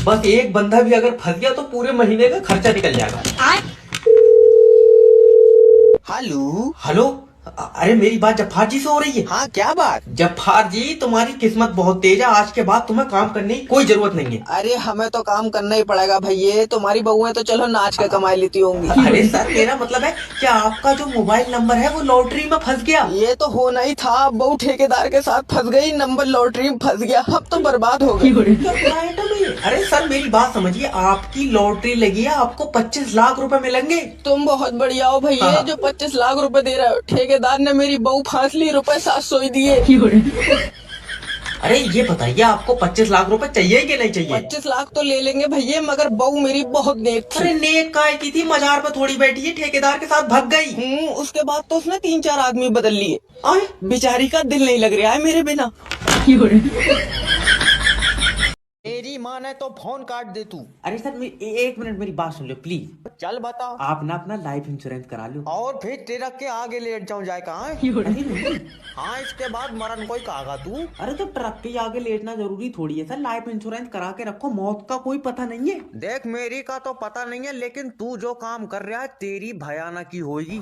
बस एक बंदा भी अगर फंस गया तो पूरे महीने का खर्चा निकल जाएगा। हेलो। हेलो, अरे मेरी बात जब्बार जी से हो रही है? हाँ, क्या बात? जब्बार जी, तुम्हारी किस्मत बहुत तेज है। आज के बाद तुम्हें काम करने की कोई जरूरत नहीं है। अरे हमें तो काम करना ही पड़ेगा भैया। तुम्हारी बहुएं तो चलो नाच के कमाई लेती होंगी। अरे सर, मेरा मतलब है कि आपका जो मोबाइल नंबर है वो लॉटरी में फंस गया। ये तो होना ही था। बहू ठेकेदार के साथ फंस गई, नंबर लॉटरी में फंस गया। अब तो बर्बाद हो गई। अरे सर, मेरी बात समझिए, आपकी लॉटरी लगी है, आपको 25 लाख रुपए मिलेंगे। तुम बहुत बढ़िया हो भैया, हाँ। जो 25 लाख रुपए दे रहे हो। ठेकेदार ने मेरी बहू फांस ली, रुपए 700 ही दिए। अरे ये बताइए, आपको 25 लाख रुपए चाहिए कि नहीं चाहिए? 25 लाख तो ले लेंगे भैया, मगर बहू मेरी बहुत नेक थी। अरे नेक काय की थी, मजार पे थोड़ी बैठी है, ठेकेदार के साथ भाग गई। उसके बाद तो उसने 3-4 आदमी बदल लिए। आए? बेचारी का दिल नहीं लग रहा है मेरे बिना। मेरी माँ ने तो फोन काट दे तू। अरे सर, एक मिनट मेरी बात सुन लो प्लीज। चल बता। आप ना अपना लाइफ इंश्योरेंस करा लो। और फिर तेरा के आगे लेट जाऊं जाए कहाँ? अरे नहीं। हाँ, इसके बाद मरण कोई कहागा तू। अरे तो ट्रक के आगे लेटना जरूरी थोड़ी है सर। लाइफ इंश्योरेंस करा के रखो, मौत का कोई पता नहीं है। देख, मेरी का तो पता नहीं है, लेकिन तू जो काम कर रहा है तेरी भयानक ही होगी।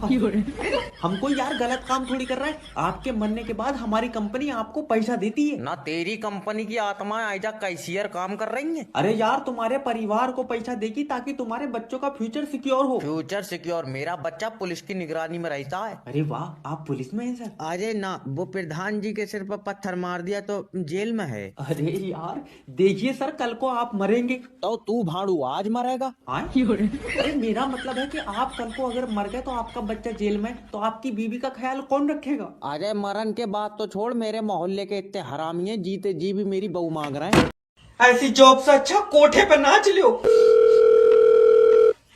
हम कोई यार गलत काम थोड़ी कर रहे हैं। आपके मरने के बाद हमारी कंपनी आपको पैसा देती है। ना तेरी कंपनी की आत्माएं आइजा कैशियर काम कर रही हैं। अरे यार, तुम्हारे परिवार को पैसा देगी ताकि तुम्हारे बच्चों का फ्यूचर सिक्योर हो। Future secure? मेरा बच्चा पुलिस की निगरानी में रहता है। अरे वाह, आप पुलिस में हैं सर? अरे ना, वो प्रधान जी के सिर पर पत्थर मार दिया तो जेल में है। अरे यार देखिए सर, कल को आप मरेंगे तो तू भाड़ू आज मरेगा। अरे मेरा मतलब है कि आप कल को अगर मर गए तो आपका बच्चा जेल में, तो आपकी बीवी का ख्याल कौन रखेगा? अरे मरण के बाद तो छोड़, मेरे मोहल्ले के इतने हरामी हैं, जीते जी भी मेरी बहू मांग रहे हैं। ऐसी जॉब से अच्छा कोठे पे नाच लो।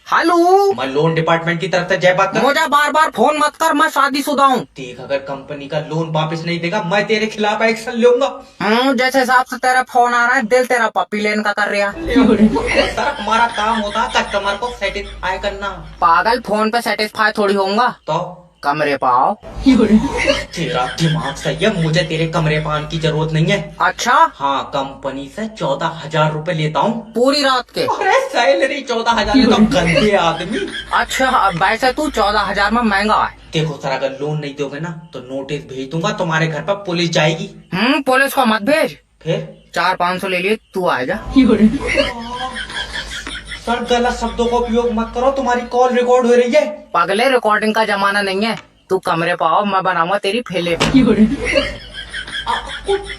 हेलो, मैं लोन डिपार्टमेंट की तरफ से जय बात कर। मुझे बार बार फोन मत कर, मैं शादीशुदा हूँ। देख, अगर कंपनी का लोन वापस नहीं देगा मैं तेरे खिलाफ एक्शन लूंगा। जैसे हिसाब से तेरा फोन आ रहा है, दिल तेरा पपी लेन का कर रहा है। सर, हमारा काम होता है कस्टमर को सेटिस्फाई करना। पागल, फोन पे सेटिस्फाई थोड़ी होऊंगा। तो कमरे पाओ। तेरा दिमाग सही है, मुझे तेरे कमरे पान की जरूरत नहीं है। अच्छा, हाँ, कंपनी से 14,000 रुपए लेता हूँ पूरी रात के? अरे सैलरी 14,000 तो गंदे आदमी। अच्छा, वैसे तू 14,000 में महंगा है। देखो सर, अगर लोन नहीं दोगे ना तो नोटिस भेज दूंगा, तुम्हारे घर पर पुलिस जाएगी। पुलिस को मत भेज। फिर 400-500 ले लिए, तू आ जा। सर, गलत शब्दों का उपयोग मत करो, तुम्हारी कॉल रिकॉर्ड हो रही है। पगले, रिकॉर्डिंग का जमाना नहीं है। तू कमरे पाओ, मैं बनाऊंगा तेरी फेले। आपको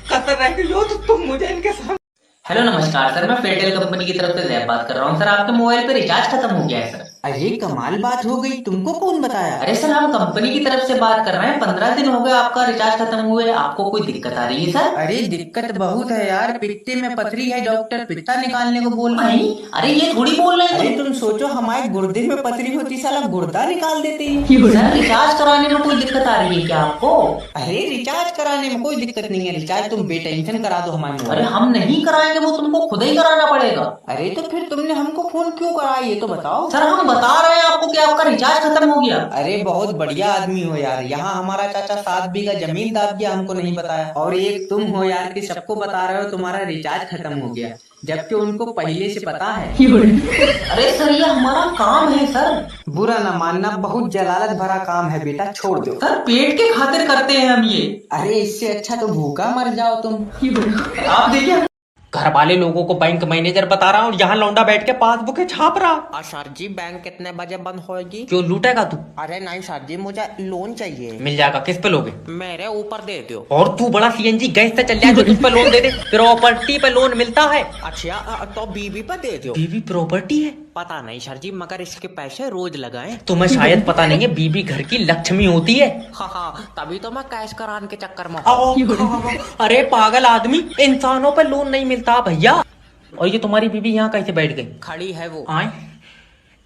कसर रह गई हो तो तुम मुझे इनके सामने। हेलो नमस्कार सर, मैं फेयरटेल कंपनी की तरफ से जैब बात कर रहा हूँ। सर, आपके मोबाइल पे रिचार्ज खत्म हो गया है सर। अरे कमाल बात हो गई, तुमको कौन बताया? अरे सर, हम कंपनी की तरफ से बात कर रहे हैं। 15 दिन हो गए आपका रिचार्ज खत्म हुए। आपको कोई दिक्कत आ रही है सर? अरे दिक्कत बहुत है यार, पित्ते में पथरी है, डॉक्टर पित्ता निकालने को बोल रहे नहीं, हैं। अरे ये थोड़ी बोल रहे अरे हैं। तुम सोचो, हमारे गुर्दे में पथरी होती, साला गुर्दा निकाल देते हैं। सर, रिचार्ज कराने में कोई दिक्कत आ रही है क्या आपको? अरे रिचार्ज कराने में कोई दिक्कत नहीं है, रिचार्ज तुम बेटेंशन करा दो हमारे अरे मोबाइल। हम नहीं कराएंगे, वो तुमको खुद ही कराना पड़ेगा। अरे तो फिर तुमने हमको फोन क्यों करा, ये तो बताओ। सर, हम बता रहे हैं आपको कि आपका रिचार्ज खत्म हो गया। अरे बहुत बढ़िया आदमी हो यार, यहाँ हमारा चाचा 7 बीघा जमीन दाब दिया, हमको नहीं बताया। और एक तुम हो यार कि सबको बता रहे हो तुम्हारा रिचार्ज खत्म हो गया, जबकि उनको पहले से पता है। अरे सर, ये हमारा काम है सर। बुरा न मानना, बहुत जलालत भरा काम है बेटा, छोड़ दो। सर, पेट के खातिर करते हैं हम ये। अरे इससे अच्छा तो भूखा मर जाओ तुम। आप देखिए, घर वाले लोगों को बैंक मैनेजर बता रहा हूँ, यहाँ लौंडा बैठ के पासबुक छाप रहा। सर जी, बैंक कितने बजे बंद होगी? क्यों लूटेगा तू? अरे नहीं सर जी, मुझे लोन चाहिए। मिल जाएगा, किस पे लोगे? मेरे ऊपर दे दो। और तू बड़ा सीएनजी गैस से चल जाए जो तुझ पे लोन दे दे। प्रॉपर्टी पे लोन मिलता है। अच्छा, तो बीवी पे दे दो। बीवी प्रॉपर्टी है? पता नहीं सर जी, मगर इसके पैसे रोज लगाए। तुम्हें शायद पता नहीं है, बीवी घर की लक्ष्मी होती है। हाँ, तभी तो मैं कैश कराने के चक्कर में। अरे पागल आदमी, इंसानों पे लोन नहीं मिलता भैया। और ये तुम्हारी बीवी यहाँ कैसे बैठ गई? खड़ी है वो। आए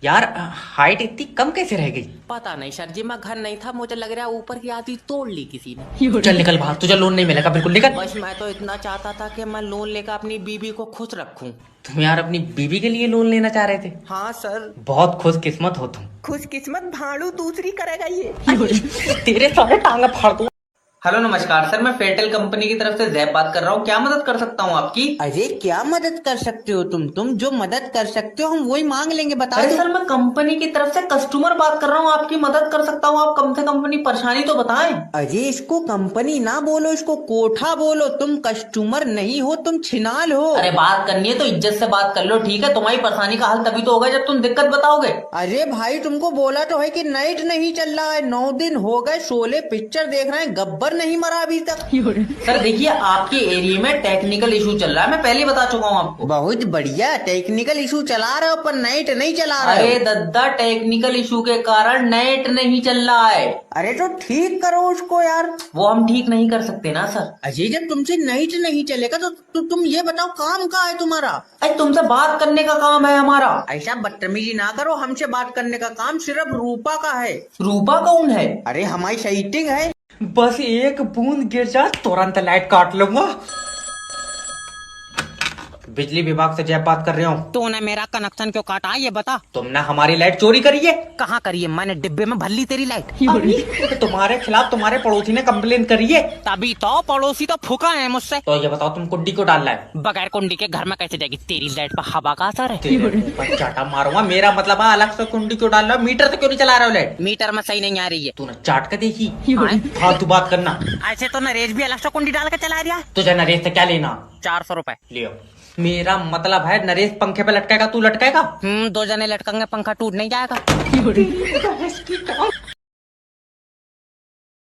यार, हाइट इतनी कम कैसे रह गई? पता नहीं सर जी, मैं घर नहीं था, मुझे लग रहा है ऊपर की आधी तोड़ ली किसी ने। चल निकल बाहर, तुझे लोन नहीं मिलेगा, बिल्कुल निकल। बस मैं तो इतना चाहता था कि मैं लोन लेकर अपनी बीवी को खुश रखूं। तुम यार अपनी बीवी के लिए लोन लेना चाह रहे थे? हाँ सर। बहुत खुशकिस्मत हो तुम। खुशकिस्मत भाड़ू दूसरी करेगा ये। तेरे सारे टांगे फाड़ दूं। हेलो नमस्कार सर, मैं फेयरटेल कंपनी की तरफ से जैब बात कर रहा हूँ। क्या मदद कर सकता हूँ आपकी? अरे क्या मदद कर सकते हो तुम जो मदद कर सकते हो हम वही मांग लेंगे, बता अरे दो। सर, मैं कंपनी की तरफ से कस्टमर बात कर रहा हूँ, आपकी मदद कर सकता हूँ। आप कम से कम अपनी परेशानी तो बताएं। अरे इसको कंपनी ना बोलो, इसको कोठा बोलो। तुम कस्टमर नहीं हो, तुम छिनाल हो। अरे बात करनी है तो इज्जत से बात कर लो, ठीक है? तुम्हारी परेशानी का हल तभी तो होगा जब तुम दिक्कत बताओगे। अरे भाई तुमको बोला तो है कि नाइट नहीं चल रहा है, 9 दिन हो गए शोले पिक्चर देख रहे हैं, गब्बर नहीं मरा अभी तक। सर देखिए, आपके एरिया में टेक्निकल इशू चल रहा है, मैं पहले ही बता चुका हूँ आपको। बहुत बढ़िया, टेक्निकल इशू चला रहे हो पर नाइट नहीं चला रहे अरे हो। दद्दा, टेक्निकल इशू के कारण नेट नहीं चल रहा है। अरे तो ठीक करो उसको यार। वो हम ठीक नहीं कर सकते ना सर। अजय जब तुमसे नाइट नहीं चलेगा तो तुम ये बताओ काम कहाँ है तुम्हारा? अरे तुमसे बात करने का काम है हमारा। ऐसा बदतमीजी ना करो, हमसे बात करने का काम सिर्फ रूपा का है। रूपा कौन है? अरे हमारी सेटिंग है। बस एक बूंद गिर जाए तुरंत लाइट काट लूंगा। बिजली विभाग से जैब बात कर रहे हो। तूने मेरा कनेक्शन क्यों काटा ये बता। तुमने हमारी लाइट चोरी करी है। कहाँ करी है? मैंने डिब्बे में भर ली तेरी लाइट। तो तुम्हारे खिलाफ तुम्हारे पड़ोसी ने कंप्लेन करी है। तभी तो पड़ोसी तो फूका है मुझसे। तो ये बताओ तुम कुंडी को डालना है? बगैर कुंडी के घर में कैसे जाएगी? तेरी लाइट पर हवा का असर है। तेरे मुंह पर चाटा मारूंगा। मेरा मतलब है अलग से कुंडी क्यों डाल रहा है? मीटर से क्यों नहीं चला रहे हो लाइट? मीटर में सही नहीं आ रही है। तूने चाट के देखी? हाँ? फालतू बात करना। ऐसे तो नरेश भी अलग से कुंडी डाल के चला रहा। तुझे नरेश से क्या लेना? 400 रुपए लियो। मेरा मतलब है नरेश पंखे पे लटकेगा, तू लटकेगा? 2 जने लटकेंगे, पंखा टूट नहीं जाएगा।